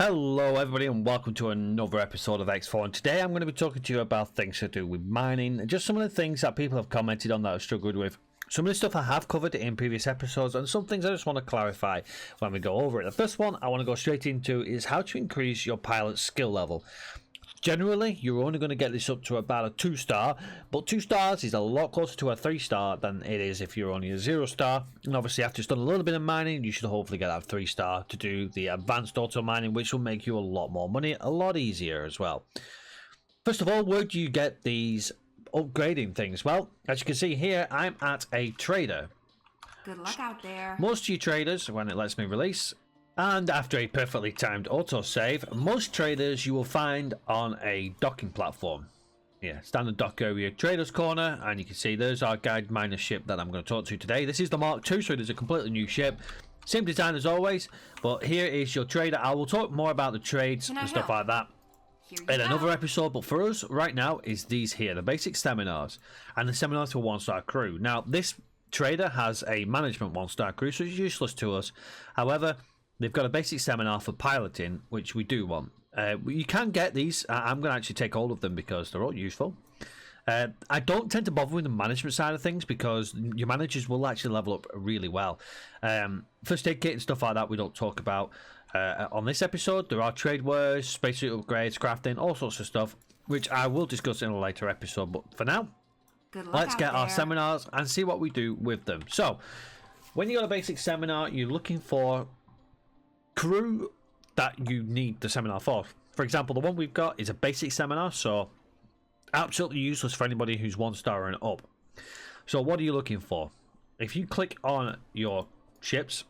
Hello everybody and welcome to another episode of X4, and today I'm going to be talking to you about things to do with mining, just some of the things that people have commented on that I've struggled with. Some of the stuff I have covered in previous episodes and some things I just want to clarify when we go over it. The first one I want to go straight into is how to increase your pilot's skill level. Generally, you're only going to get this up to about a 2-star, but 2 stars is a lot closer to a 3-star than it is if you're only a 0-star. And obviously, after you've done a little bit of mining, you should hopefully get that 3-star to do the advanced auto mining, which will make you a lot more money, a lot easier as well. First of all, where do you get these upgrading things? Well, as you can see here, I'm at a trader. Good luck out there. Most of you traders, when it lets me release, and after a perfectly timed autosave, most traders you will find on a docking platform. Yeah, standard dock area, traders corner, and you can see there's our guide miner ship that I'm going to talk to today. This is the Mark II, so it is a completely new ship. Same design as always, but here is your trader. I will talk more about the trades and stuff like that in another episode, but for us right now is these here, the basic seminars, and the seminars for 1-star crew. Now, this trader has a management 1-star crew, so it's useless to us. However, they've got a basic seminar for piloting, which we do want. You can get these. I'm going to actually take all of them because they're all useful. I don't tend to bother with the management side of things because your managers will actually level up really well. First aid kit and stuff like that we don't talk about on this episode. There are trade wares, spacesuit upgrades, crafting, all sorts of stuff, which I will discuss in a later episode. But for now, let's get our seminars and see what we do with them. So, when you got a basic seminar, you're looking for crew that you need the seminar for. For example, the one we've got is a basic seminar, so absolutely useless for anybody who's 1-star and up. So what are you looking for? If you click on your ships,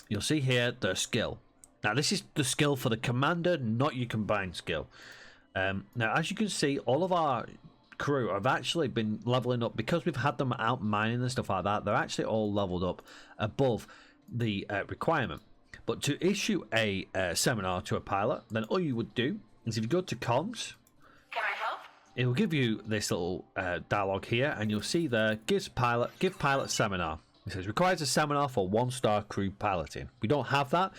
you'll see here the skill. Now this is the skill for the commander, not your combined skill. Now as you can see, all of our crew have actually been leveling up because we've had them out mining and stuff like that. They're actually all leveled up above the requirement. But to issue a seminar to a pilot, then all you would do is if you go to comms, can I help? It will give you this little dialogue here, and you'll see there, give pilot seminar. It says requires a seminar for 1-star crew piloting. We don't have that.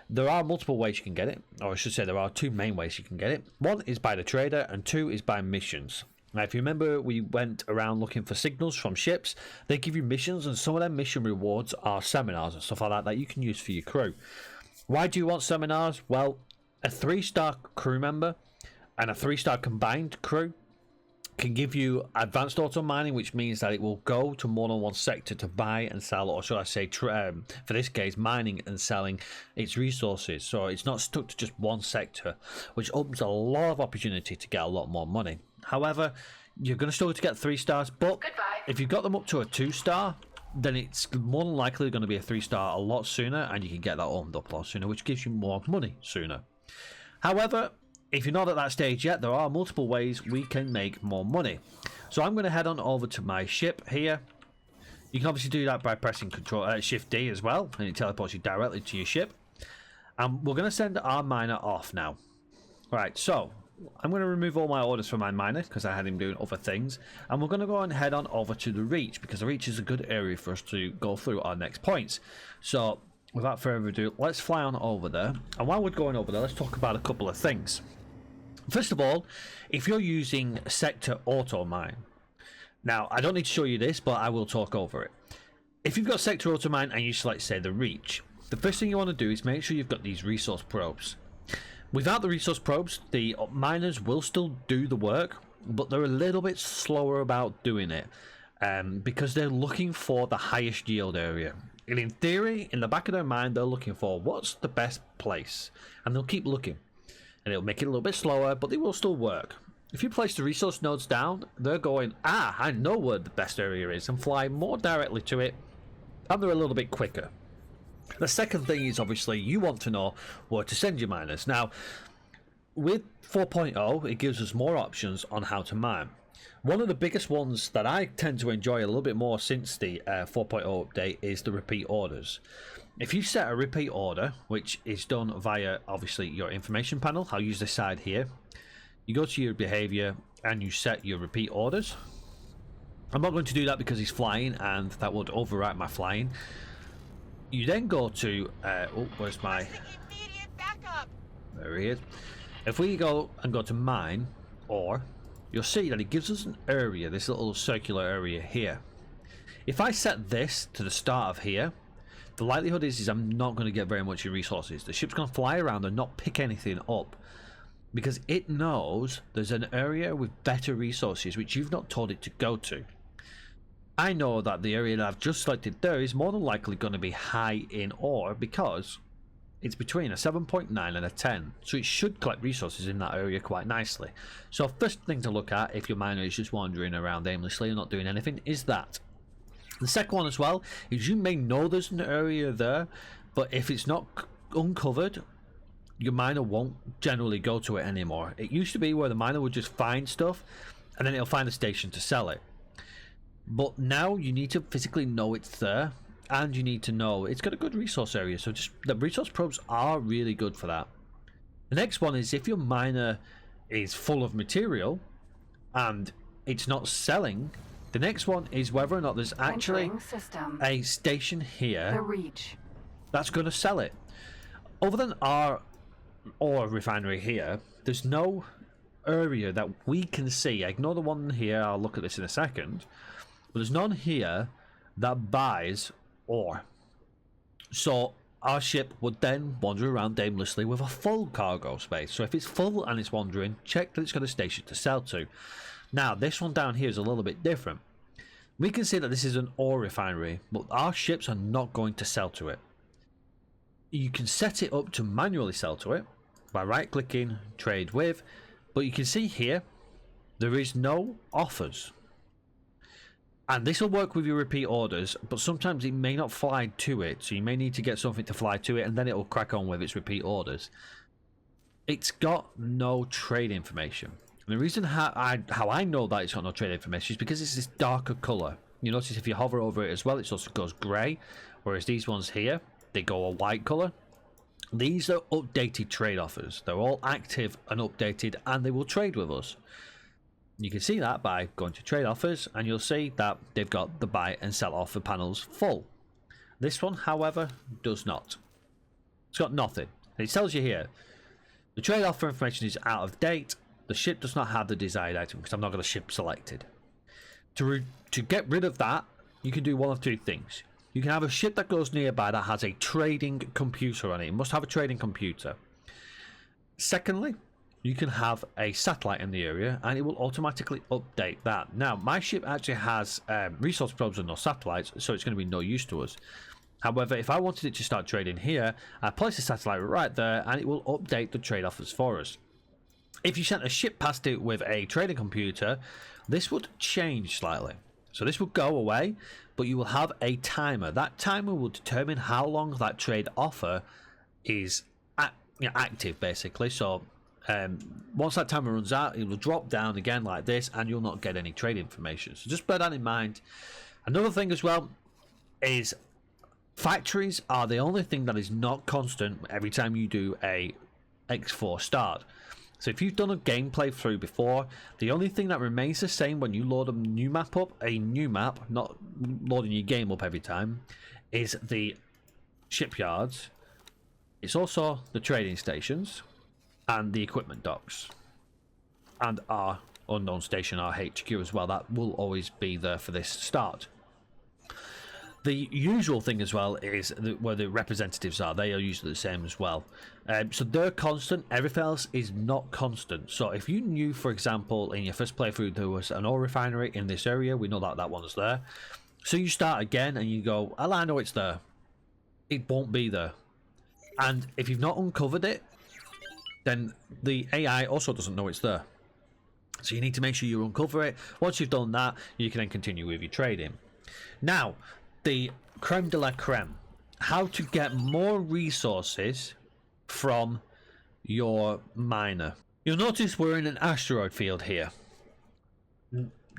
There are multiple ways you can get it, or I should say there are 2 main ways you can get it. 1 is by the trader, and 2 is by missions. Now, if you remember, we went around looking for signals from ships. They give you missions, and some of them mission rewards are seminars and stuff like that that you can use for your crew. Why do you want seminars? Well, a 3-star crew member and a 3-star combined crew can give you advanced auto mining, which means that it will go to more than one sector to buy and sell, or should I say, for this case, mining and selling its resources. So it's not stuck to just one sector, which opens a lot of opportunity to get a lot more money. However, you're going to struggle to get 3 stars, but if you've got them up to a 2-star, then it's more than likely going to be a 3-star a lot sooner, and you can get that opened up a lot sooner, which gives you more money sooner. However, if you're not at that stage yet, there are multiple ways we can make more money. So I'm going to head on over to my ship here. You can obviously do that by pressing Shift D as well, and it teleports you directly to your ship. And we're going to send our miner off now. Right, so I'm going to remove all my orders from my miner because I had him doing other things, and we're going to go and head on over to the Reach because the Reach is a good area for us to go through our next points. So without further ado, let's fly on over there, and while we're going over there, let's talk about a couple of things. First of all, if you're using sector auto mine, now I don't need to show you this, but I will talk over it. If you've got sector auto mine and you select, say, the Reach, the first thing you want to do is make sure you've got these resource probes. Without the resource probes, the miners will still do the work, but they're a little bit slower about doing it because they're looking for the highest yield area. And in theory, in the back of their mind, they're looking for what's the best place, and they'll keep looking. And it'll make it a little bit slower, but they will still work. If you place the resource nodes down, they're going, I know where the best area is, and fly more directly to it, and they're a little bit quicker. The second thing is obviously you want to know where to send your miners. Now, with 4.0, it gives us more options on how to mine. One of the biggest ones that I tend to enjoy a little bit more since the 4.0 update is the repeat orders. If you set a repeat order, which is done via obviously your information panel, I'll use this side here. You go to your behavior and you set your repeat orders. I'm not going to do that because he's flying and that would overwrite my flying. You then go to where's my There he is. If we go to mine ore, you'll see that it gives us an area, this little circular area here. If I set this to the start of here, the likelihood is I'm not going to get very much in resources. The ship's going to fly around and not pick anything up because it knows there's an area with better resources which you've not told it to go to. I know that the area that I've just selected there is more than likely going to be high in ore because it's between a 7.9 and a 10, so it should collect resources in that area quite nicely. So first thing to look at if your miner is just wandering around aimlessly and not doing anything is that. The second one as well is you may know there's an area there, but if it's not uncovered, your miner won't generally go to it anymore. It used to be where the miner would just find stuff and then it'll find a station to sell it. But now you need to physically know it's there, and you need to know it's got a good resource area. So just the resource probes are really good for that. The next one is if your miner is full of material and it's not selling. The next one is whether or not there's actually a station here that's going to sell it. Other than our ore refinery here, there's no area that we can see. Ignore the one here, I'll look at this in a second. But there's none here that buys ore. So our ship would then wander around aimlessly with a full cargo space. So if it's full and it's wandering, check that it's got a station to sell to. Now this one down here is a little bit different. We can see that this is an ore refinery, but our ships are not going to sell to it. You can set it up to manually sell to it by right clicking trade with, but you can see here there is no offers. And this will work with your repeat orders, but sometimes it may not fly to it, so you may need to get something to fly to it and then it will crack on with its repeat orders. It's got no trade information. And the reason how I know that it's got no trade information is because it's this darker colour. You notice if you hover over it as well, it also goes grey, whereas these ones here, they go a white colour. These are updated trade offers. They're all active and updated, and they will trade with us. You can see that by going to trade offers, and you'll see that they've got the buy and sell offer panels full. This one, however, does not. It's got nothing. It tells you here, the trade offer information is out of date. The ship does not have the desired item because I've not got a ship selected. To get rid of that, you can do one of two things. You can have a ship that goes nearby that has a trading computer on it. It must have a trading computer. Secondly, you can have a satellite in the area and it will automatically update that. Now, my ship actually has resource probes and no satellites, so it's going to be no use to us. However, if I wanted it to start trading here, I place a satellite right there and it will update the trade offers for us. If you sent a ship past it with a trading computer, this would change slightly. So this will go away, but you will have a timer. That timer will determine how long that trade offer is active, basically. So once that timer runs out, it will drop down again like this, and you'll not get any trade information. So just bear that in mind. Another thing as well is factories are the only thing that is not constant every time you do a X4 start. So if you've done a gameplay through before, the only thing that remains the same when you load a new map up, not loading your game up every time, is the shipyards. It's also the trading stations and the equipment docks. And our unknown station, our HQ as well, that will always be there for this start. The usual thing as well is where the representatives are. They are usually the same as well. So they're constant. Everything else is not constant. So if you knew, for example, in your first playthrough there was an oil refinery in this area, we know that that one's there. So you start again and you go, well, I know it's there. It won't be there. And if you've not uncovered it, then the AI also doesn't know it's there. So you need to make sure you uncover it. Once you've done that, you can then continue with your trading. Now, the creme de la creme, how to get more resources from your miner. You'll notice we're in an asteroid field here,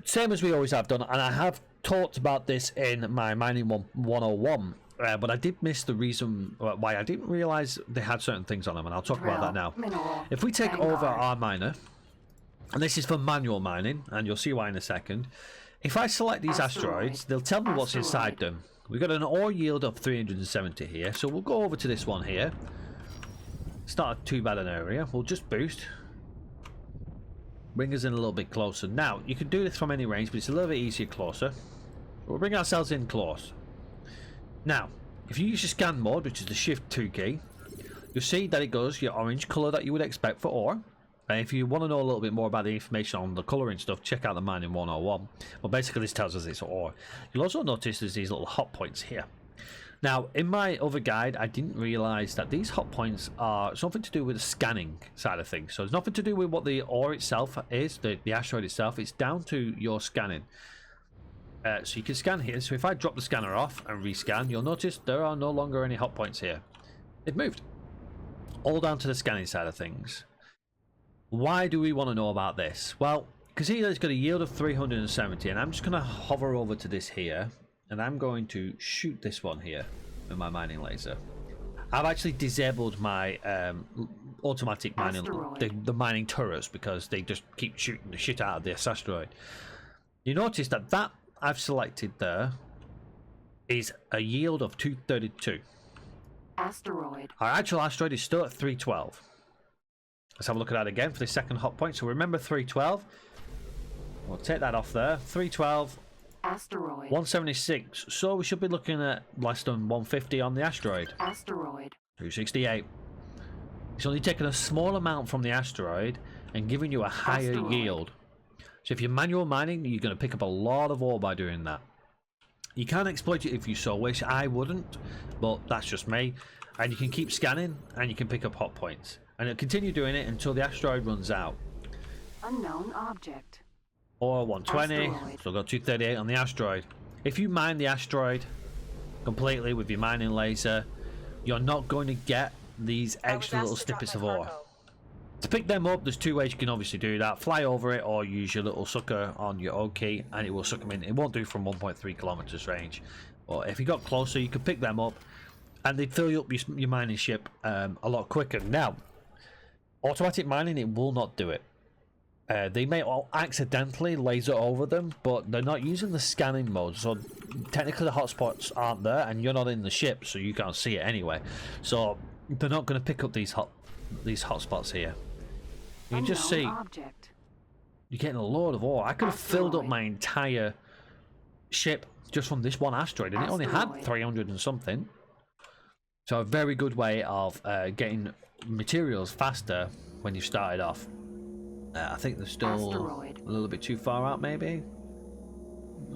same as we always have done, and I have talked about this in my mining 101, but I did miss the reason why. I didn't realize they had certain things on them, and I'll talk about that now. If we take over our miner, and this is for manual mining, and you'll see why in a second. If I select these asteroids, they'll tell me what's inside them. We've got an ore yield of 370 here, so we'll go over to this one here. Start too bad an area. We'll just boost. Bring us in a little bit closer. Now, you can do this from any range, but it's a little bit easier closer. We'll bring ourselves in close. Now, if you use your scan mode, which is the shift 2 key, you'll see that it goes your orange colour that you would expect for ore. And if you want to know a little bit more about the information on the colouring stuff, check out the mining 101. Well, basically this tells us it's ore. You'll also notice there's these little hot points here. Now, in my other guide, I didn't realise that these hot points are something to do with the scanning side of things. So it's nothing to do with what the ore itself is, the asteroid itself. It's down to your scanning. So you can scan here. So if I drop the scanner off and rescan, you'll notice there are no longer any hot points here. They've moved. All down to the scanning side of things. Why do we want to know about this? Well, because here it's got a yield of 370, and I'm just going to hover over to this here. And I'm going to shoot this one here with my mining laser. I've actually disabled my automatic mining, the mining turrets, because they just keep shooting the shit out of this asteroid. You notice that I've selected there is a yield of 232. Asteroid. Our actual asteroid is still at 312. Let's have a look at that again for the second hot point. So remember 312. We'll take that off there. 312. Asteroid. 176, so we should be looking at less than 150 on the asteroid. Asteroid. 268. It's only taking a small amount from the asteroid and giving you a higher yield. So if you're manual mining, you're going to pick up a lot of ore by doing that. You can exploit it if you so wish. I wouldn't, but that's just me. And you can keep scanning and you can pick up hot points. And it'll continue doing it until the asteroid runs out. Unknown object. Or 120, so got 238 on the asteroid. If you mine the asteroid completely with your mining laser, you're not going to get these extra little snippets of ore. To pick them up, there's two ways you can obviously do that. Fly over it, or use your little sucker on your O key, and it will suck them in. It won't do from 1.3 kilometers range. Or if you got closer, you could pick them up, and they'd fill you up your mining ship a lot quicker. Now, automatic mining, it will not do it. They may all accidentally laser over them, but they're not using the scanning mode, so technically the hotspots aren't there, and you're not in the ship, so you can't see it anyway. So they're not going to pick up these hotspots here. You can just see you're getting a load of ore. I could have filled up my entire ship just from this one asteroid, and it only had 300 and something. So a very good way of getting materials faster when you started off. I think they're still a little bit too far out, maybe.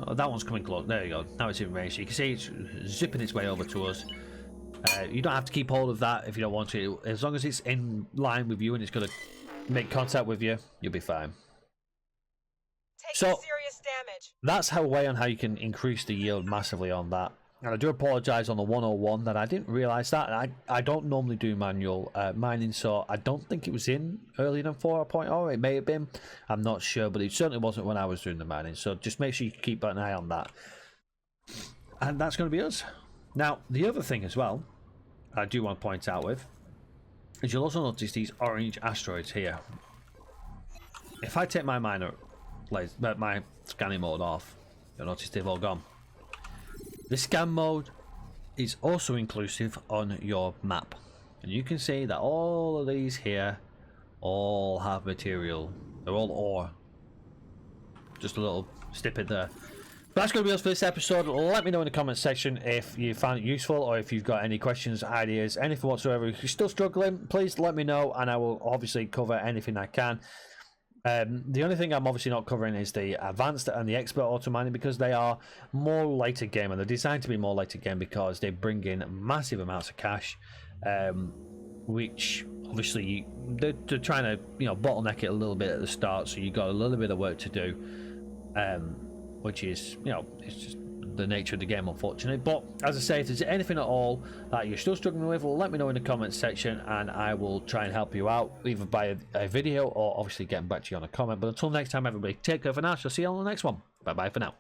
Oh, that one's coming close. There you go. Now it's in range. You can see it's zipping its way over to us. You don't have to keep hold of that if you don't want to. As long as it's in line with you and it's going to make contact with you, you'll be fine. So serious damage. That's a way on how you can increase the yield massively on that. And I do apologise on the 101 that I didn't realise that. I don't normally do manual mining, so I don't think it was in earlier than 4.0. It may have been. I'm not sure, but it certainly wasn't when I was doing the mining. So just make sure you keep an eye on that. And that's going to be us. Now, the other thing as well, I do want to point out with, is you'll also notice these orange asteroids here. If I take my my scanning mode off, you'll notice they've all gone. The scan mode is also inclusive on your map, and you can see that all of these here all have material. They're all ore. Just a little snippet there. But that's going to be us for this episode. Let me know in the comment section if you found it useful, or if you've got any questions, ideas, anything whatsoever. If you're still struggling, please let me know, and I will obviously cover anything I can. The only thing I'm obviously not covering is the advanced and the expert auto mining, because they are more later game, and they're designed to be more later game because they bring in massive amounts of cash, which obviously they're trying to bottleneck it a little bit at the start, so you got a little bit of work to do, which is it's just the nature of the game, unfortunately. But as I say, if there's anything at all that you're still struggling with, let me know in the comments section, and I will try and help you out, either by a video or obviously getting back to you on a comment. But until next time, everybody, take care for now. I'll see you on the next one. Bye bye for now.